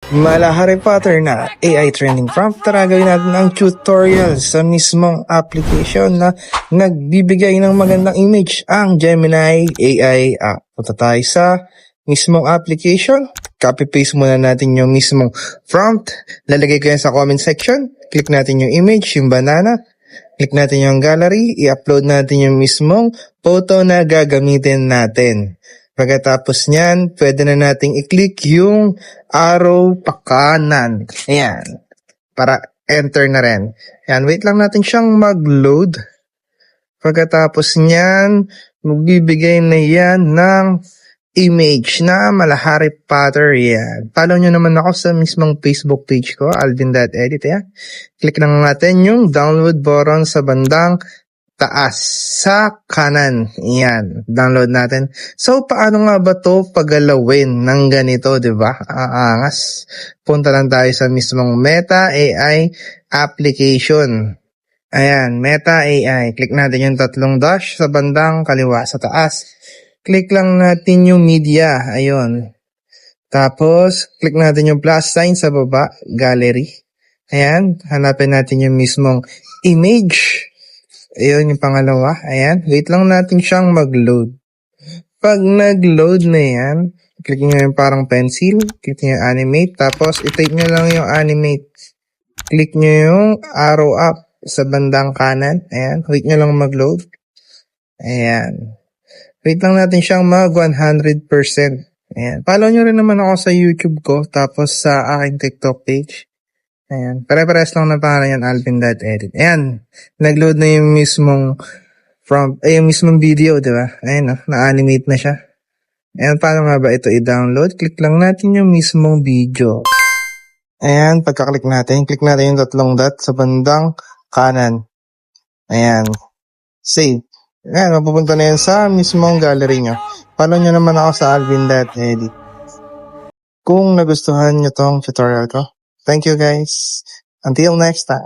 Malahari pattern na AI trending prompt, tara gawin natin ang tutorial sa mismong application na nagbibigay ng magandang image, ang Gemini AI app. Punta tayo sa mismong application, copy-paste muna natin yung mismong prompt, lalagay ko yan sa comment section, click natin yung image, yung banana, click natin yung gallery, i-upload natin yung mismong photo na gagamitin natin. Pagkatapos niyan, pwede na nating i-click yung arrow pa kanan. Ayan. Para enter na rin. Ayan, wait lang natin siyang mag-load. Pagkatapos niyan, magbibigay na yan ng image na malahari pattern. Yan. Follow nyo naman ako sa mismong Facebook page ko, Alvin.edit. Ayan. Click lang natin yung download button sa bandang taas sa kanan. Yan, download natin. So, paano nga ba to pagalawin ng ganito, di ba? Aangas. Punta lang tayo sa mismong Meta AI application. Ayan, Meta AI. Click natin yung tatlong dash sa bandang kaliwa sa taas. Click lang natin yung media. Ayun. Tapos, click natin yung plus sign sa baba, gallery. Ayan, hanapin natin yung mismong image. Ayun yung pangalawa. Ayan. Wait lang natin siyang mag-load. Pag nag-load na yan, click nyo yung parang pencil. Click nyo yung animate. Tapos, i-type nyo lang yung animate. Click nyo yung arrow up sa bandang kanan. Ayan. Wait nyo lang mag-load. Ayan. Wait lang natin siyang mag 100%. Ayan. Follow nyo rin naman ako sa YouTube ko. Tapos sa aking TikTok page. Ayan. Pare-pares lang na pangalan yan, Alvin.edit. Ayan. Nag-load na yung mismong yung mismong video, di ba? Ayan, na-animate na siya. Ayan, paano nga ba ito i-download? Click lang natin yung mismong video. Ayan, pagka-click natin yung tatlong dot sa bandang kanan. Ayan. Save. Ayan, mapupunta na yan sa mismong gallery nyo. Follow nyo naman ako sa Alvin.edit. Kung nagustuhan nyo tong tutorial ko, thank you guys. Until next time.